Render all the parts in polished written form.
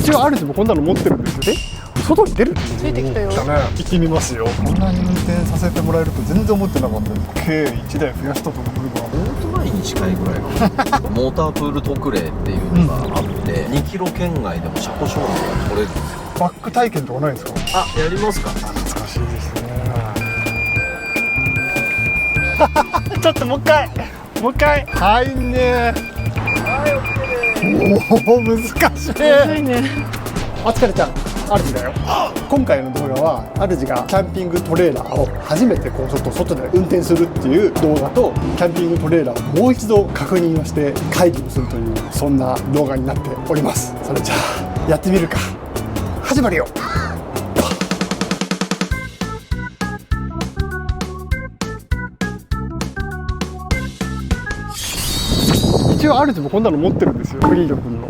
一応主もこんなの持ってるんですよ。外に出るってついてきたよ。行ってみますよ。こんなに運転させてもらえると全然思ってなかったです。計1台増やしたと思えばオートバイに近いぐらいのモータープール特例っていうのがあって、2キロ圏外でも車庫証明が取れるんですよ。バック体験とかないですか？あ、やりますか。懐かしいですね。ちょっともう一回はいね。おお難しい。ね。お疲れちゃん、主だよ。今回の動画は主がキャンピングトレーラーを初めてこうちょっと外で運転するっていう動画と、キャンピングトレーラーをもう一度確認をして会議をするという、そんな動画になっております。それじゃあやってみるか。始まるよ。一応主もこんなの持ってるんですよ、フリード君の。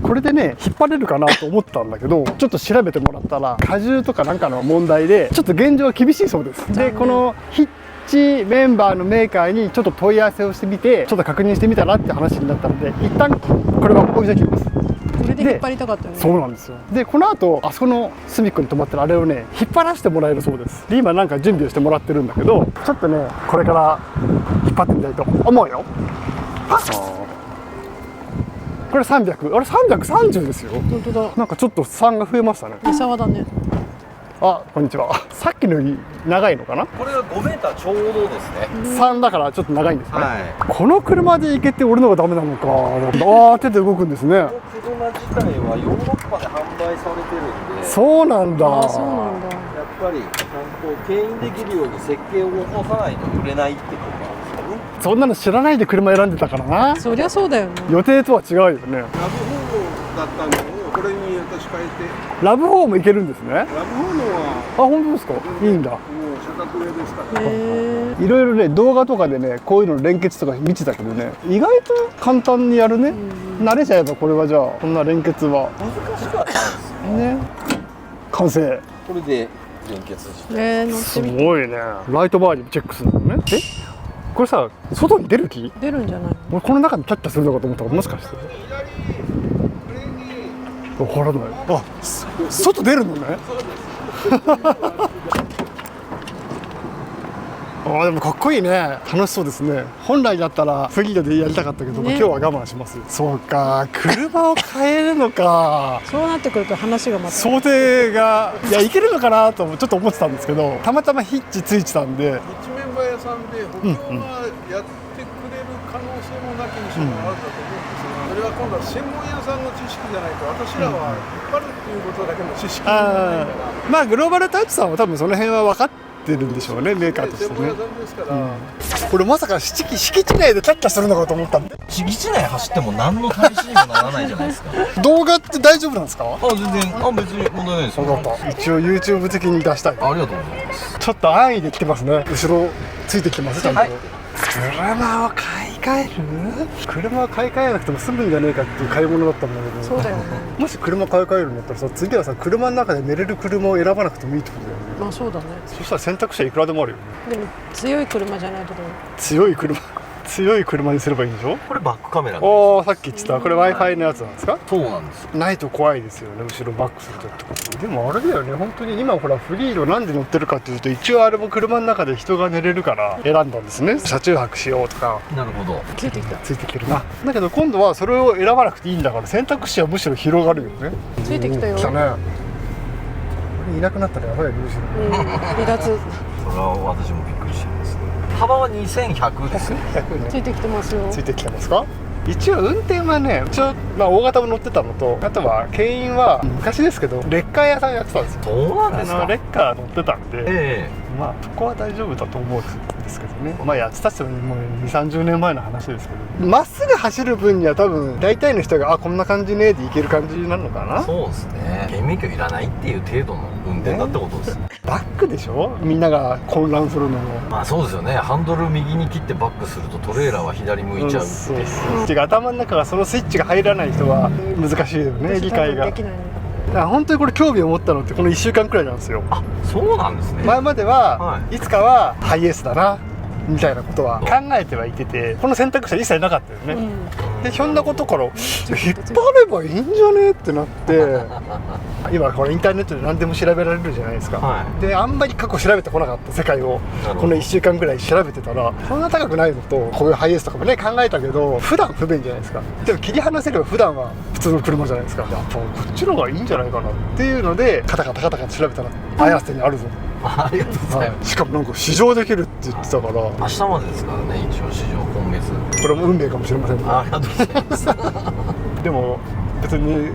これでね引っ張れるかなと思ったんだけど、ちょっと調べてもらったら荷重とかなんかの問題でちょっと現状は厳しいそうです。でこのヒッチメンバーのメーカーにちょっと問い合わせをしてみて、ちょっと確認してみたらって話になったので、一旦これは置いておきます。これで引っ張りたかったよね。そうなんですよ。でこの後あそこの隅っこに止まってるあれをね引っ張らせてもらえるそうです。で今なんか準備をしてもらってるんだけど、ちょっとねこれから引っ張ってみたいと思うよ。これ300、あれ330ですよ。本当だ。なんかちょっと3が増えましたね。三沢だね。あ、こんにちは。さっきのより長いのかな。これが5メーターちょうどですね。3だからちょっと長いんですね。はい。この車で行けて俺のがダメなのか。ああ、手で動くんですね。この車自体はヨーロッパで販売されてるんで。そうなんだ。あ、そうなんだ。やっぱりちゃんと牽引できるように設計を起こさないと売れないってことなんですかね。そんなの知らないで車選んでたからな。そりゃそうだよね。予定とは違うよね。ラブホームだったのをこれに私変えて、ラブホーム行けるんですね。ラブホームはあ、本当ですか。いいんだ。もう社宅上ですから。へえ。いろいろね動画とかでねこういうの連結とか見てたけどね、意外と簡単にやるね。慣れちゃえばこれはじゃあこんな連結は難しかったんですよ。ね。完成。これで連結して。乗ってすみて。ごいね。ライトバーにもチェックするのね。これさ外に出る気？出るんじゃない？俺この中にキャッチャーするのかと思ったら、もしかして分からない。あ、外出るのね。あ、でもかっこいいね。楽しそうですね。本来だったらフリードでやりたかったけど、ね、今日は我慢します。そうか、車を変えるのか。そうなってくると話がまた想定がいやいけるのかなとちょっと思ってたんですけど、たまたまヒッチついてたんで。ヒッチメンバー屋さんで補強がやってくれる可能性もなきにしもあるんだと思うんですが、それは今度は専門屋さんの知識じゃないと、私らは引っ張るっていうことだけの知識がないから。まあグローバルタイプさんは多分その辺は分かってるんでしょうね、メーカーとしてね。専門屋さんですから、これまさか敷地内でキャッチャーするのかと思ったんで。敷地内走っても何の試しにもならないじゃないですか。動画って大丈夫なんですか？あ、全然、別に問題ないですよ。分かった。一応 YouTube 的に出したい。ありがとうございます。ちょっと安易で来てますね。後ろついてきてますちゃんと。はい、車を買い替える？車を買い替えなくても済むんじゃねえかっていう買い物だったんだけど。そうだよね。もし車買い替えるんだったらさ、次はさ車の中で寝れる車を選ばなくてもいいってことだよね。まあそうだね。そしたら選択肢はいくらでもあるよね。でも強い車じゃないとどう？強い車にすればいいんでしょ。これバックカメラ。おお、さっき言ってたこれ Wi-Fi のやつなんですか？そうなんですよ。ないと怖いですよね、後ろバックするとってこと。でもあれだよね、本当に今ほらフリードなんで乗ってるかっていうと、一応あれも車の中で人が寝れるから選んだんですね。車中泊しようとか。なるほど。ついてきた。ついてきてるな。だけど今度はそれを選ばなくていいんだから、選択肢はむしろ広がるよね。ついてきたよ。来たね。これいなくなったらやばいね、後ろ。離脱。それは私もびっくりしてますね。幅は2100ですね。ついてきてますよ。ついてきてますか？一応運転はね、まあ、大型も乗ってたのと、あとは牽引は昔ですけどレッカー屋さんやってたんですよ。そうなんですか。レッカー乗ってたんで、えまあそこは大丈夫だと思うんですけどね。まあやってたってもう2、30年前の話ですけど、まっすぐ走る分には多分大体の人がこんな感じねでいける感じなのかな。そうですね。免許いらないっていう程度の運転だってことです。バックでしょ、みんなが混乱するのも。まあそうですよね。ハンドル右に切ってバックするとトレーラーは左向いちゃうっていう。そうそう。頭の中がそのスイッチが入らない人は難しいよね、理解が。できないね。だから本当にこれ興味を持ったのってこの1週間くらいなんですよ。あ、そうなんですね。前までは、はいつかはハイエースだな、みたいなことは考えてはいてて、この選択肢は一切なかったよね、でひょんなことから引っ張ればいいんじゃねってなって今これインターネットで何でも調べられるじゃないですか、はであんまり過去調べてこなかった世界をなるほどこの1週間ぐらい調べてたら、そんな高くないのと、こういうハイエースとかもね考えたけど普段不便じゃないですか。でも切り離せれば普段は普通の車じゃないですか。やっぱこっちの方がいいんじゃないかなっていうのでカタカタカタカタ調べたら綾瀬にあるぞ、ありがとうございます。しかもなんか試乗できるって言ってたから、明日までですからね、一応市場今月。これも運命かもしれませんね。ありがとうございます。でも別に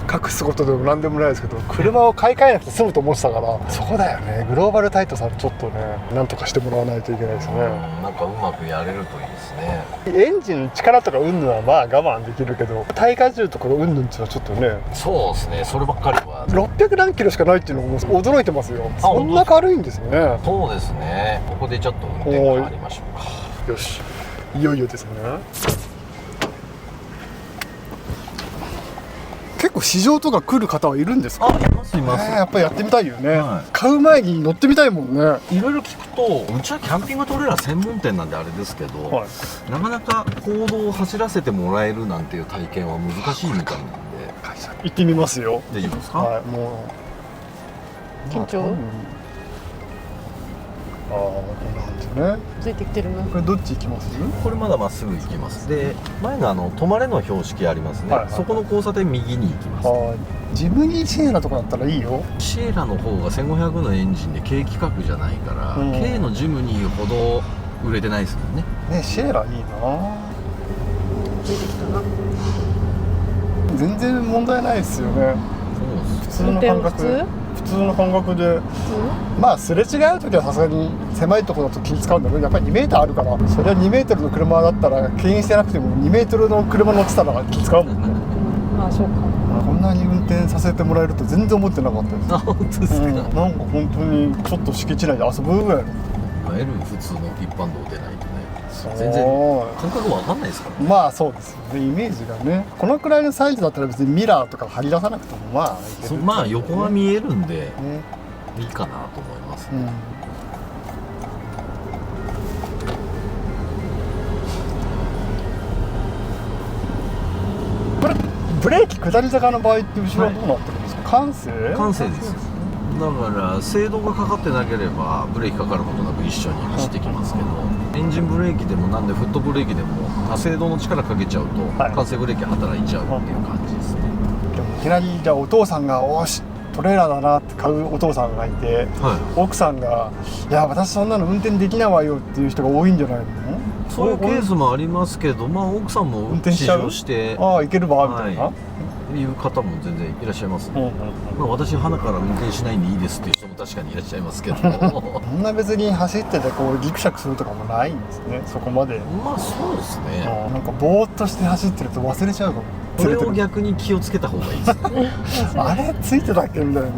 隠すことでも何でもないですけど、車を買い替えなくて済むと思ってたから、そこだよね。グローバルタイトさんちょっとねなんとかしてもらわないといけないですね。なんかうまくやれるといいですね。エンジンの力とか云々はまあ我慢できるけど、耐荷重とかの云々っていうのはちょっとね、そうですね、そればっかりは。 600何キロしかないっていうのも驚いてますよ。そんな軽いんですね。そうですね、ここでちょっと運転変わりましょうか。よし、いよいよですね。結構試乗とか来る方はいるんですか？あ、いますいます。やっぱりやってみたいよね、はい買う前に乗ってみたいもんね。いろいろ聞くと、うちはキャンピングトレーラー専門店なんであれですけど、はいなかなか公道を走らせてもらえるなんていう体験は難しいみたいなんで。行ってみますよ。大丈夫ですか？はい、もう緊張、ああ、こんな感じね。ついてきてるな。これどっち行きます？これまだまっすぐ行きます。で、前の止まれの標識ありますね、はいはいそこの交差点右に行きます。はい。ジムニーシェーラとかだったらいいよ。シエラの方が1500のエンジンで軽規格じゃないから、うん K のジムニーほど売れてないですもんね。ね、シェーラいいな。ついてきたな。全然問題ないですよね。そうです。普通の感覚。普通の感覚で、まあすれ違う時はさすがに狭いところだと気使うんだけど、やっぱり2メーターあるから、それは2メートルの車だったら牽引してなくても2メートルの車乗ってたら気使うもんね。まあそうか。こんなに運転させてもらえると全然思ってなかったです。あ、本当ですか。なんか本当にちょっと敷地内で遊ぶぐらいの。いわゆる普通の一般道でないとね、そう全然感覚わかんないですからね。まあそうですよね、イメージがね。このくらいのサイズだったら別にミラーとか張り出さなくてもまあいける、まあ横が見えるんでね、いいかなと思います。うん。これブレーキ下り坂の場合って後ろはどうなってるんですか？感性？完成です。だから制動がかかってなければブレーキかかることなく一緒に走ってきますけど、エンジンブレーキでもなんでフットブレーキでも制動の力かけちゃうとはい完成ブレーキ働いちゃうっていう感じですね。でもいきなりじゃあお父さんがおしトレーラーだなって買うお父さんがいて、は奥さんがいや私そんなの運転できないわよっていう人が多いんじゃないの？い、そういうケースもありますけど、まあ奥さんも運転しちゃう試乗してああいけるわみたいな、はいう方も全然いらっしゃいますね。うんうんまあ、私花から運転しないんでいいですっていう人も確かにいらっしゃいますけどそんな別に走っててこうギクシャクするとかもないんですね、そこまで。まあそうですね。なんかぼーっとして走ってると忘れちゃうかも。これを逆に気をつけた方がいいですね。あれついてたっけみたいな。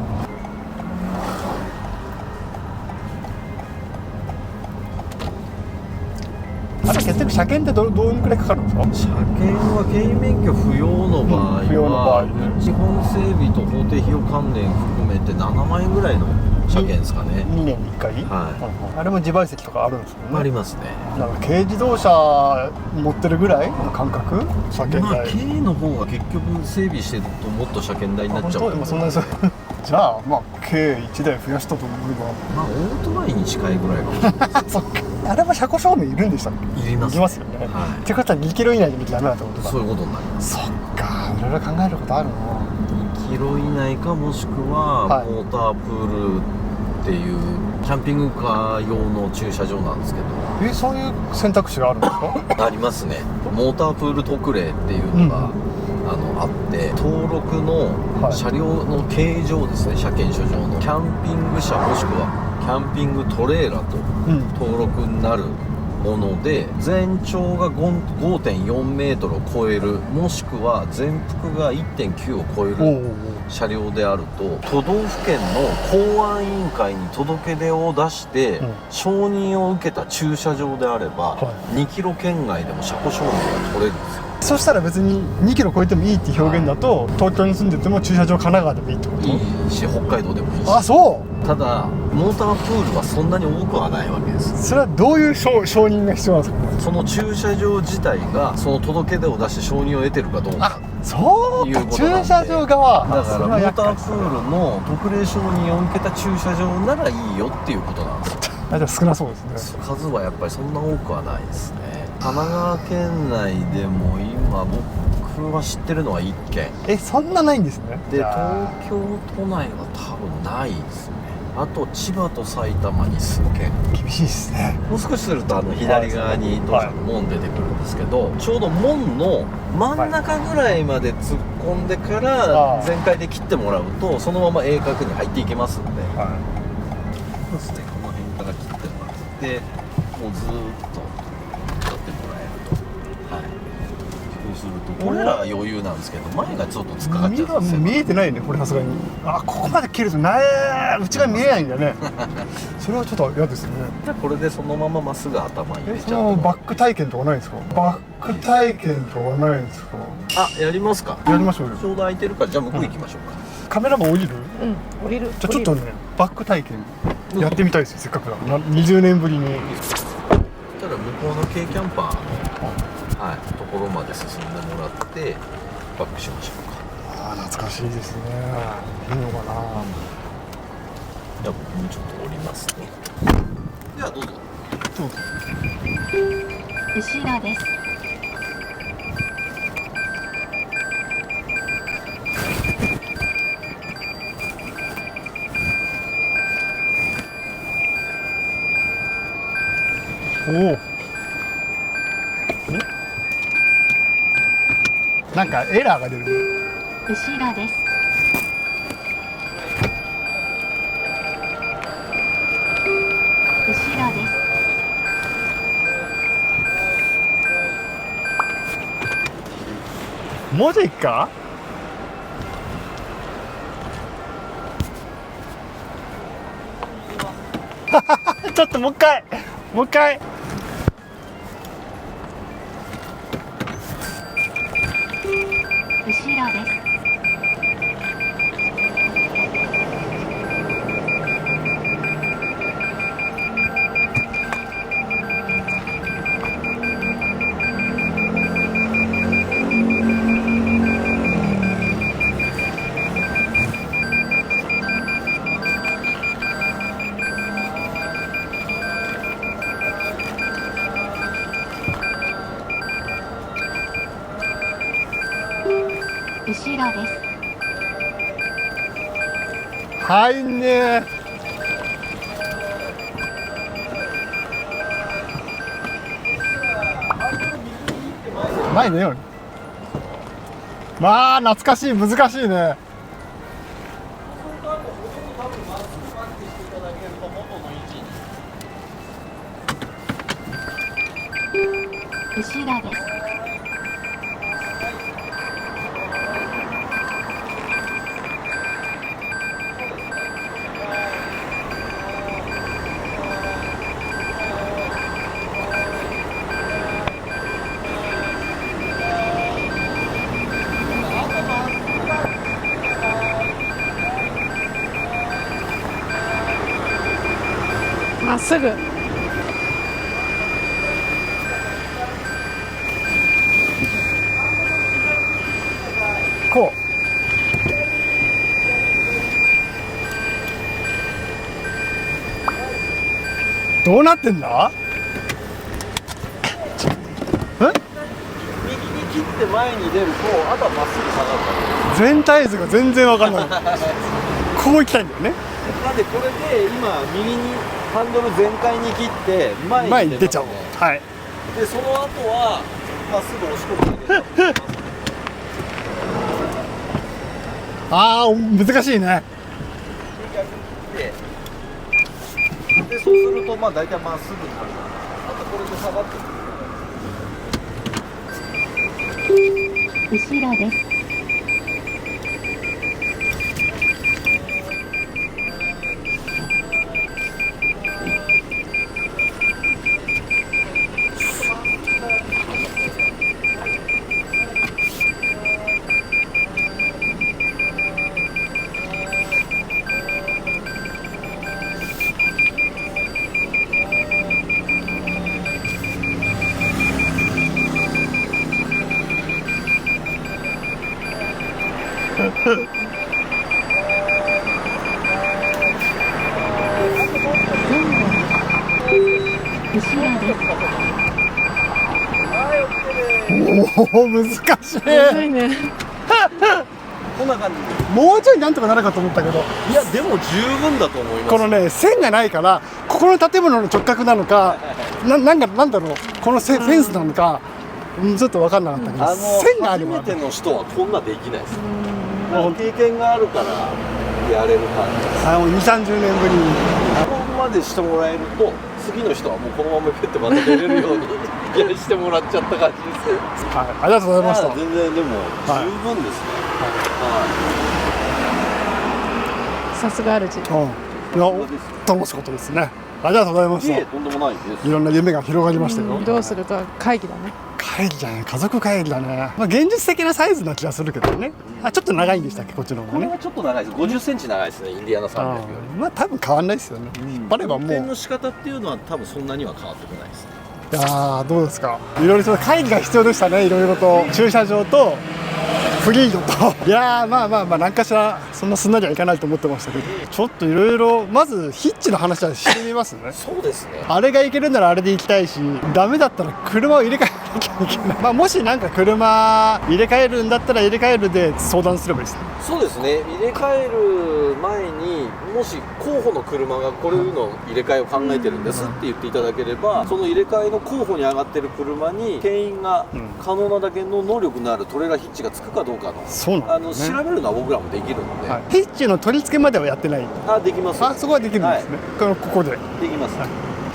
あれ結局車検ってどんくらいかかるんですか？車検は牽引免許不要の場合は、不要の場合ね基本整備と法定費用関連含めて7万円ぐらいの車検ですかね。 2年に1回、はあれも自賠責とかあるんですよね。ありますね。なんか軽自動車持ってるぐらいの感覚、車検まあ代。軽の方が結局整備してるともっと車検代になっちゃう本当でもそんなにそうじゃあまあ軽1台増やしたと思えまあオートバイに近いぐらいかもしれないばそっか、あれも車庫証明いるんでしたっけ？いりますいりますよね、はいってことは2キロ以内で見てダメだってことだ。そういうことになります。そっか、いろいろ考えることあるな。2キロ以内かもしくははいモータープールっていうキャンピングカー用の駐車場なんですけど、そういう選択肢があるんですか？ありますね。モータープール特例っていうのが、あって登録のはい車両の形状ですね、車検証上のキャンピング車もしくはキャンピングトレーラーとうん登録になるもので、全長が 5.4 メートルを超えるもしくは全幅が 1.9 を超えるおう車両であると、都道府県の公安委員会に届け出を出して、うん承認を受けた駐車場であれば、は2キロ圏外でも車庫証明が取れるんですよ。そしたら別に2キロ超えてもいいっていう表現だと、東京に住んでても駐車場神奈川でもいいってこと？いいし北海道でもいいし。あ、そうただモータープールはそんなに多くはないわけです。それはどういう承認が必要なんですかね？その駐車場自体がその届け出を出して承認を得てるかどうか。そうか、駐車場側だからモータープールールの特例承認を受けた駐車場ならいいよっていうことなんですよ。じゃあ少なそうですね。数はやっぱりそんな多くはないですね。神奈川県内でも今僕は知ってるのは1軒そんなないんですね。で、東京都内は多分ないですね。あと千葉と埼玉に数軒。厳しいですね。もう少しすると左側に当社の門出てくるんですけど、ちょうど門の真ん中ぐらいまで突っ込んでから全開で切ってもらうとそのまま鋭角に入っていけますんで、そうですね、この辺から切ってもらってもうずーっとやってもらえると、そうするとこれらは余裕なんですけど前がちょっと突っかかっちゃうんですよ。見えてないね、これさすがに。ここまで切ると内が見えないんだね。それはちょっと嫌ですね。これでそのまままっすぐ頭に入れちゃうと。そのバック体験とかないんですか？バック体験とかないんですか？やりますか？やりましょうよ。ちょうど空いてるからじゃあ向こう行きましょうか。カメラも降りる？降りる。じゃあちょっとね、バック体験やってみたいですよ、せっかくだから20年ぶりに。ただ向こうの軽キャンパーの、ところまで進んでもらってバックしましょうか。懐かしいですね。いいのかな。じゃあ僕もちょっと降りますね。ではどうぞ。後ろです。なんかエラーが出る。後ろです。後ろです。もうちょい行くか？ちょっともう一回。後ろです。後ろです。入んね前ねよ。懐かしい、難しいね。後ろです。まっすぐ。こう。どうなってんだ？右に切って前に出るとあとはまっすぐ下がるだけ。全体図が全然わかんない。こう行きたいんだよね。なんでこれで今右にハンドル全開に切って前に出ちゃう。はい。でその後はまっすぐ押し込むだけで難しいね。でそうするとまあ大体まっすぐになる。あとこれで下がってくる。後ろです。後ろです。おお難しい。むずいね。こんな感じもうちょいなんとかなるかと思ったけど、いやでも十分だと思います。このね線がないから、ここの建物の直角なのか、なんだろう、このフェンスなのか、ちょっと分かんなかったけど、線があ初るわ。めての人はこんなできないです。経験があるからやれる感じです。もう2、30年ぶりに。ここまでしてもらえると次の人はもうこのままペッてまた出れるようにやらしてもらっちゃった感じです。はい、ありがとうございました。全然でも十分ですね。さすが主。いや、楽しかったですね。ありがとうございましいえた。とんでもないです。いろんな夢が広がりましたよ。どうするか会議だね。会議じゃない、家族会議だね。まあ現実的なサイズな気がするけどね。ちょっと長いんでしたっけ、こっちの方がね。これはちょっと長いです。50センチ長いですね、インディアナ300より。まあ多分変わんないですよね。引っ張ればもう。運転の仕方っていうのは多分そんなには変わってこないですね。いやーどうですか。いろいろと会議が必要でしたね。いろいろと駐車場とフリードと。いやーまあ何かしらそんなすんなりはいかないと思ってましたけど、ちょっといろいろまずヒッチの話はしてみますね。そうですね。あれがいけるならあれで行きたいし、ダメだったら車を入れ替えなきゃいけない。まあもしなんか車入れ替えるんだったら入れ替えるで相談すればいいですね。そうですね。入れ替える前にもし候補の車がこれの入れ替えを考えてるんですって言っていただければ、その入れ替えの候補に上がってる車に牽引が可能なだけの能力のあるトレーラーヒッチがつくかどうかの、そうなんですね。調べるのは僕らもできるので、はい、ヒッチの取り付けまではやってない。できます。そこはできるんですね。ここで。できます。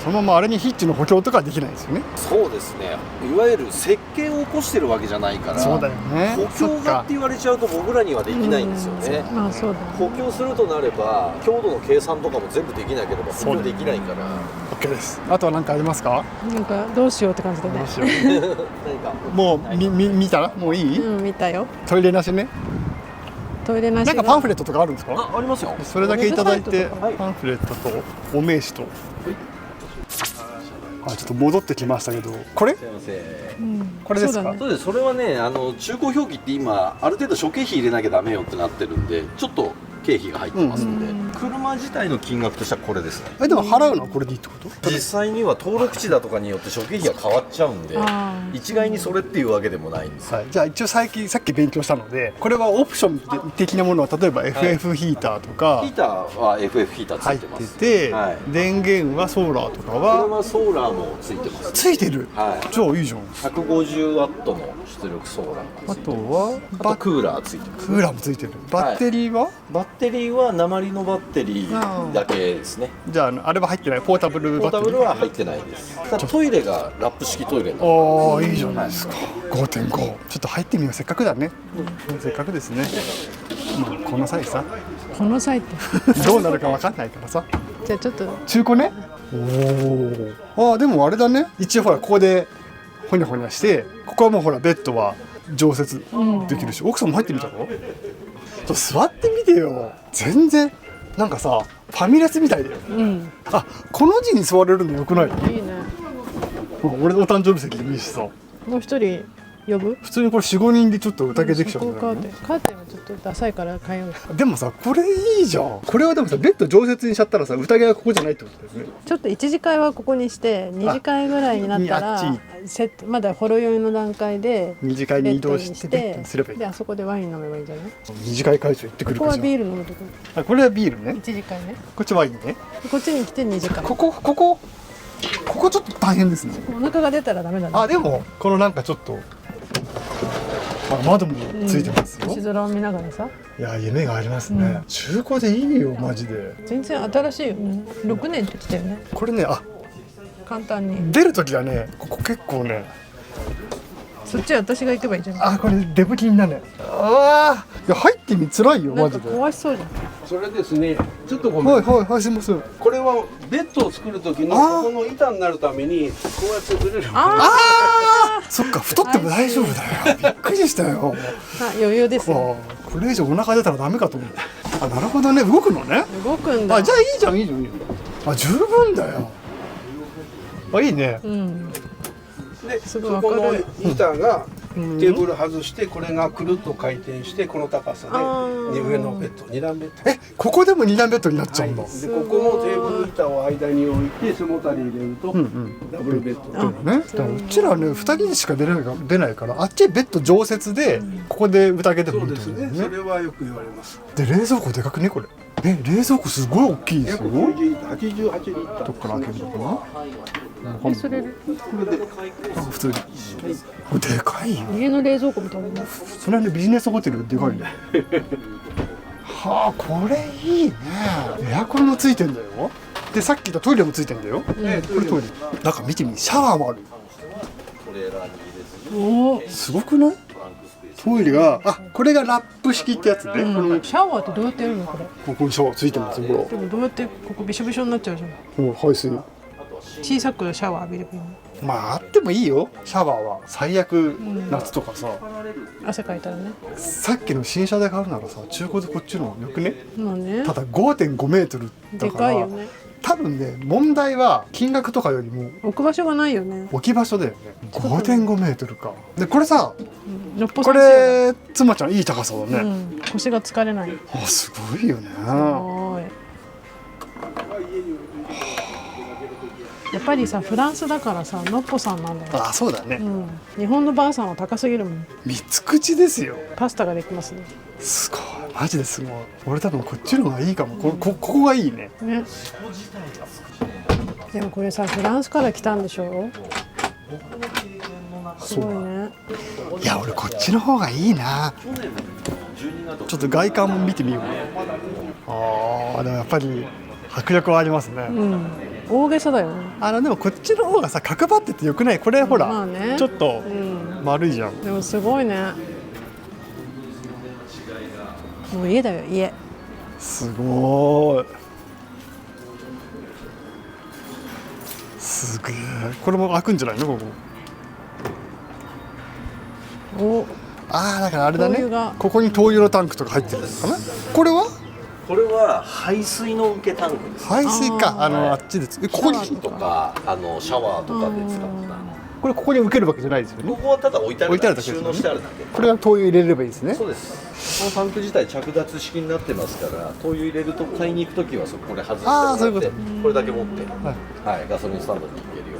そのままあれにヒッチの補強とかはできないですよね。そうですね。いわゆる設計を起こしてるわけじゃないから、そうだよね。補強がって言われちゃうと僕らにはできないんですよね。まあそうだ。補強するとなれば強度の計算とかも全部できなければ補強できないから。OK です。あとは何かありますか？なんかどうしようって感じだね。どうしよう。何かもう見たらもういい？うん、見たよ。トイレなしね。トイレなし。なんかパンフレットとかあるんですか？ありますよ。それだけいただいて、はいパンフレットとお名刺と。ちょっと戻ってきましたけど、これ？すいません。これですか？そうだねそうです。それはね、中古表記って今ある程度諸経費入れなきゃダメよってなってるんで、ちょっと経費が入ってますので、車自体の金額としてはこれですね。でも払うのはこれでいいってこと？実際には登録地だとかによって諸経費が変わっちゃうんで、一概にそれっていうわけでもないんですよ。はい、じゃあ一応さっき勉強したので、これはオプション的なものは例えば FF ヒーターとかヒーターは FF ヒーターつ入っていてます。て、はい。電源はソーラーとかこれははソーラーもついてます。ついてる。はい。じゃあいいじゃん。 150ワットの出力ソーラーがあついてとはあとクーラーついてます。クーラーもついてる。バッテリーは？バッテリーは鉛のバッテリーだけですね。じゃああれは入ってない。ポータブルポータバッテリー。ブルは入ってないです。ただトイレがラップ式トイレになってああいいじゃないですか。5.5。ちょっと入ってみよう。せっかくだね。せっかくですね。まあこの際さ、この際って。どうなるかわかんないからさ。じゃあちょっと中古ね。おお。でもあれだね。一応ほらここでほにゃほにゃして、ここはもうほらベッドは常設できるし、奥さんも入ってみたの？ちょっと座ってみてよ。全然なんかさファミレスみたいだよ。この字に座れるのよくない？いいね。俺のお誕生日席でもいいしさ。もう一人呼ぶ？普通にこれ 4,5 人でちょっと宴できちゃうんだよね。カーテンはちょっとダサいから変えよう。でもさこれいいじゃん。これはでもさベッド常設にしちゃったらさ宴はここじゃないってことだよね。ちょっと1次会はここにして2次会ぐらいになったらあっまだほろ酔いの段階で二次会に移動しベッドにてベッドにすればいい。であそこでワイン飲めばいいんじゃない？二次会会長行ってくるかじゃここはビール飲むとこあ。これはビールね。 1次会ね。こっちワインね。こっちに来て2次会。ここちょっと大変ですね。お腹が出たらダメだね。でもこのなんかちょっと窓もついてますよ。星空を見ながらさ。いや夢がありますね。中古でいいよマジで。全然新しいよね。6年って言ってたよね。これね簡単に。出る時はねここ結構ねそっちは私が行けばいいじゃん。これデブ菌だね。いや入ってみつらいよなんかマジで。怖しそうじゃん。それですね、ちょっとごめん、はいすみません。これはベッドを作る時のここの板になるためにこうやってずれる。そっか太っても大丈夫だよ。びっくりしたよ。余裕ですよ。これ以上お腹出たらダメかと思う。なるほどね。動くのね。動くんだ。じゃあいいじゃんいいじゃん。十分だよ。いいね。うん。でそすごいこの明るい板がテーブル外してこれがくるっと回転してこの高さで上のベッド2段ベッド。ここでも2段ベッドになっちゃうんだ。でここもテーブル板を間に置いて背もたれ入れるとダブルベッド。ね、だからうちらね2人でしか出ないからあっちベッド常設でここで宴でもいいそうですね。と思うんだよね。それはよく言われます。で冷蔵庫でかくねこれ。冷蔵庫すごい大きいですよ。88リッター。どっから開けるのかな。それ普通に。これでかいよ。家の冷蔵庫みたいな。それはねビジネスホテルでかいね。はあこれいいね。エアコンもついてんだよ。でさっき言ったトイレもついてんだよ。これトイレ。中見てみ、シャワーもある。トレーラーに入れずにおお。すごくない？トイレがこれがラップ式ってやつね。このシャワーってどうやってやるのこれ？ここにシャワーついてますよ。ほでもどうやってここびしょびしょになっちゃうじゃん。ら。もう排水。小さくシャワー浴びればいいの。まああってもいいよ。シャワーは最悪夏とかさ。汗かいたらね。さっきの新車で買うならさ中古でこっちの方がよくね。まあねた。だ 5.5 メートルだでからかいよね。多分ね問題は金額とかよりも置く場所がないよね。置き場所だよね。5.5 メートルか。でこれさこのっぽさんちやれ妻ちゃんいい高さだなね。腰が疲れない。すごいよね。おーい。やっぱりさフランスだからさのっぽさんなんだよ。そうだね。日本のばあさんは高すぎるもん。三つ口ですよ。パスタができますね。すごいマジですごい。俺多分こっちの方がいいかも。ここがいいね。ね。でもこれさフランスから来たんでしょ。すごいね。いや俺こっちの方がいいな。ちょっと外観も見てみよう。でもやっぱり迫力はありますね。大げさだよね。でもこっちの方がさ角張っててよくない？これほら、まあねちょっと丸いじゃん。でもすごいね。もう家だよ家。すごい。すげえ。これも開くんじゃないのここ？お。だからあれだね灯油が。ここに灯油のタンクとか入ってるのかな。これはこれは排水の受けタンクです。排水か。あっちでここにとかシャワーとかで使ったここに受けるわけじゃないですよね。ここはただ置いてあるだけ、置いてあるだけですよね収納してあるだけ。これは灯油入れればいいですね。そうです。このタンク自体着脱式になってますから灯油入れると買いに行くときはこれ外してもらってそういうことこれだけ持って、はいガソリンスタンドに行けるよ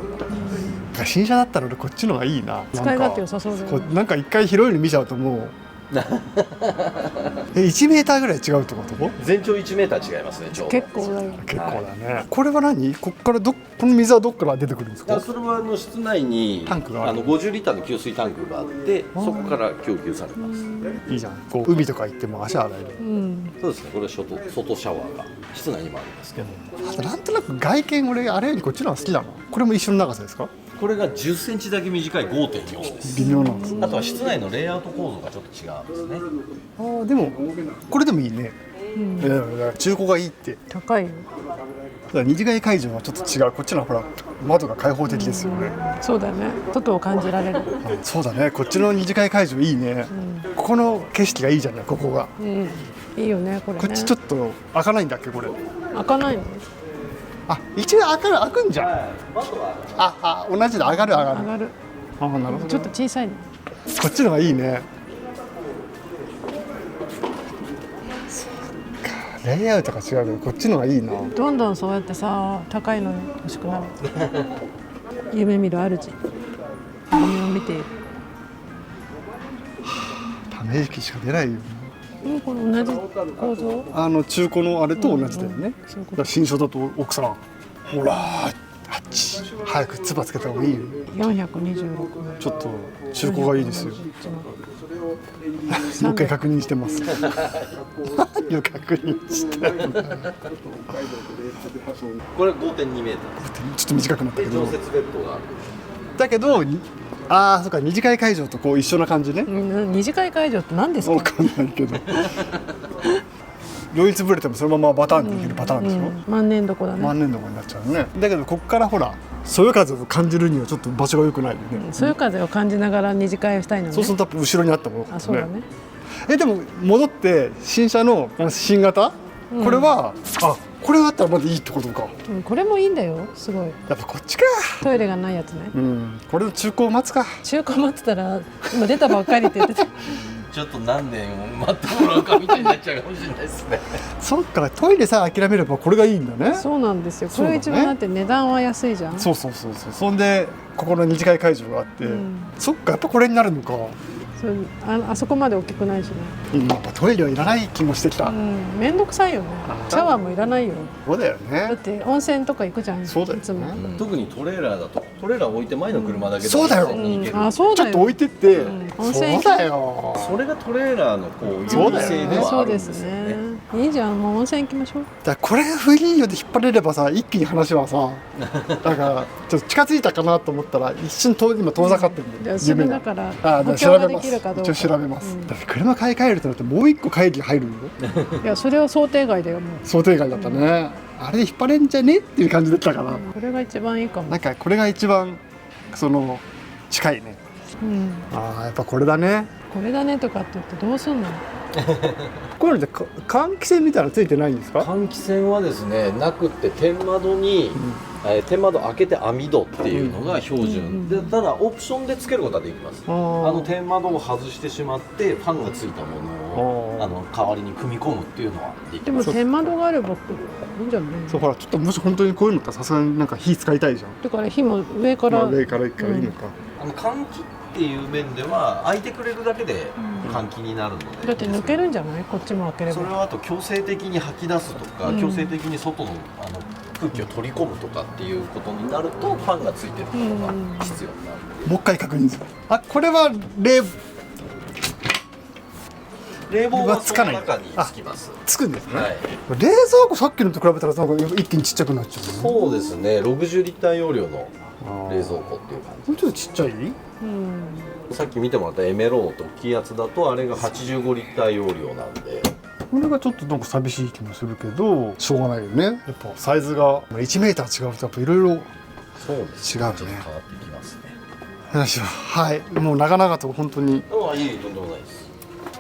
うな。新車だったら俺こっちの方がいいな。使い勝手良さそうだよね。なんか一回広いの見ちゃうともう1メーターぐらい違うってこと？全長1メーター違いますね。ちょうど結構だよ。結構だね。これは何？こっからこの水はどっから出てくるんですか？それは室内にタンクがある50リッターの給水タンクがあってそこから供給されます。いいじゃん。海とか行っても足洗える。そうですね。これは外シャワーが室内にもあるんですけど、あとなんとなく外見俺あれよりこっちの方が好きだな。これも一緒の長さですか？これが10センチだけ短い 5.4 です。微妙なんです。あとは室内のレイアウト構造がちょっと違うんですね。でもこれでもいいね。いや中古がいいって。高いよ。だから二次会会場はちょっと違う。こっちのほら窓が開放的ですよね。そうだね。外を感じられる。そうだね。こっちの二次会会場いいね。ここの景色がいいじゃない。ここが。いいよねこれね。こっちちょっと開かないんだっけこれ。開かないの？一応開くんじゃん。同じだ。上がる。上がる。なるほど。ちょっと小さいね。こっちの方がいいね。レイアウトが違うけどこっちの方がいいな。どんどんそうやってさ高いのに欲しくなる。夢見る主。夢を見ている。ため息しか出ないよ。これ同じ構造？中古のあれと同じだよね。だから新車だと奥さんほらあっち早くつばつけた方がいいよ。426。ちょっと中古がいいですよ。もう一回確認してます。何を確認してるの？これ 5.2 メーター。ちょっと短くなったけど。常設ベッドがある。だけどそうか二次会会場とこう一緒な感じね。二次会会場って何ですか？わかんないけど。両立ぶれてもそのままバタンっていけるパターンでしょ。万年床だね。万年床になっちゃうね。だけどこっからほらそよ風を感じるにはちょっと場所が良くないよね。そよ風を感じながら二次会をしたいのね。そうすると後ろにあったものそうだね。でも戻って新車の新型これはこれがあったらまだいいってことか。これもいいんだよすごい。やっぱこっちか。トイレがないやつね。これの中古を待つか。中古待ってたら今出たばっかりって言ってた。ちょっと何年待ってもらうかみたいになっちゃうかもしれないですね。そっか、トイレさえ諦めればこれがいいんだね。そうなんですよ。こそうだねれ一番だって値段は安いじゃん。そう。そんでここの二次会会場があって、そっか、やっぱこれになるのか。そうあそこまで大きくないしね。やっぱトイレはいらない気もしてきた。めんどくさいよね。シャワーもいらないよ。そうだよね。だって温泉とか行くじゃん。そうだよねいつも。特にトレーラーだとトレーラー置いて前の車だけでそうだよ温泉に行けるあ、そうだよ。ちょっと置いてって、温泉そうだよ。それがトレーラーのこうそうだよね優位性ではそうであるんですすよねね。。いいじゃん。もう温泉行きましょう。だからこれがフリーよで引っ張れればさ、一気に話はさ、なんかちょっと近づいたかなと思ったら一瞬今遠ざかってるんだよ。じゃあそれだから補あ、じゃ強がであ調べます。きるかどうか。一応調べます。だって車買い替えるとなってもう一個会議が入るよ。いやそれは想定外だよもう。想定外だったね。あれで引っ張れんじゃねっていう感じだったから。これが一番いいかも。なんかこれが一番その近いね。ああ、やっぱこれだね。これだねとかって言ってどうすんの？こういうので換気扇みたいなのついてないんですか？換気扇はですねなくって天窓に、天窓開けて網戸っていうのが標準、でただオプションでつけることはできます。天窓を外してしまってファンがついたものを代わりに組み込むっていうのはできます。でも天窓があればいいんじゃない？そう、ほらちょっともし本当にこういうのだったらさすがになんか火使いたいじゃん。だから火も上から、上から一回いいのか。換気っていう面では開いてくれるだけで換気になるので、だって抜けるんじゃない？こっちも開ければ。それはあと強制的に吐き出すとか、強制的に外の空気を取り込むとかっていうことになるとファンがついてることが必要になる。もう一回確認する。あ、これは冷房はその中につきます。つくんですね。はい。冷蔵庫さっきのと比べたらなんか一気にちっちゃくなっちゃうね。そうですね。60リッター容量の冷蔵庫っていう感もうちょっとちっちゃい？じ。さっき見てもらったエメローと気圧だとあれが85リッター容量なんで。これがちょっとなんか寂しい気もするけどしょうがないよね。やっぱサイズが1メーター違うとやっぱいろいろそうです違うね。ちょっと変わってきますね。よいしょ。はい、もう長々と本当に。ああ、いい、とんでもないです。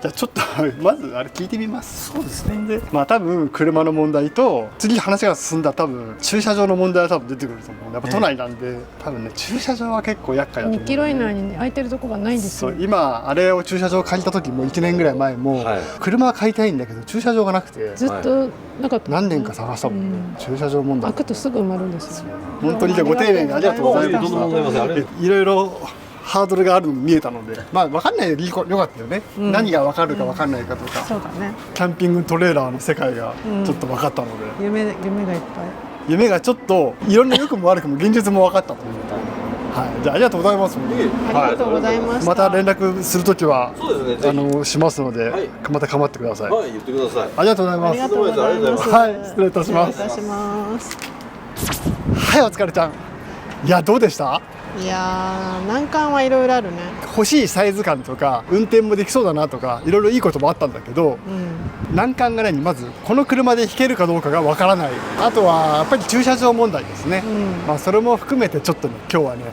じゃあちょっとまずあれ聞いてみます。そうですね。で、まあ多分車の問題と次話が進んだら多分駐車場の問題は多分出てくると思う。やっぱ都内なんで、多分ね駐車場は結構厄介だと思う。2キロ以内に空いてるとこがないんですよ。そう、今あれを駐車場借りた時も1年ぐらい前も、車は買いたいんだけど駐車場がなくてずっとなかった。何年か探したもんね。駐車場問題。開くとすぐ埋まるんですよ。本当にじゃあご丁寧にありがとうございまとんでもございません。ありがとうございます。いろいろハードルがあるのも見えたので、まあ分かんないよりよかったよね、何が分かるか分かんないかとか、そうだね。キャンピングトレーラーの世界がちょっと分かったので、夢がいっぱい。夢がちょっといろんな良くも悪くも現実も分かったというはい、じゃあありがとうございます。ありがとうございました。また連絡するときはそうですね。しますので、はいまた構ってください。はい、言ってください。ありがとうございます。ありがとうございます。はい、失礼いたします。失礼いたします。はい、お疲れちゃん。いや、どうでした？いやー、難関はいろいろあるね。欲しいサイズ感とか運転もできそうだなとかいろいろいいこともあったんだけど、難関がね、まずこの車で引けるかどうかがわからない。あとはやっぱり駐車場問題ですね、まあそれも含めてちょっとね今日はね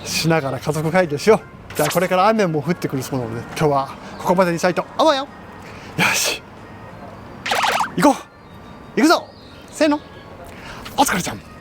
しながら家族会議をしよう。じゃあこれから雨も降ってくるそうなので今日はここまでにしたいと思うよ。よし行こう、行くぞ、せーの、お疲れちゃん。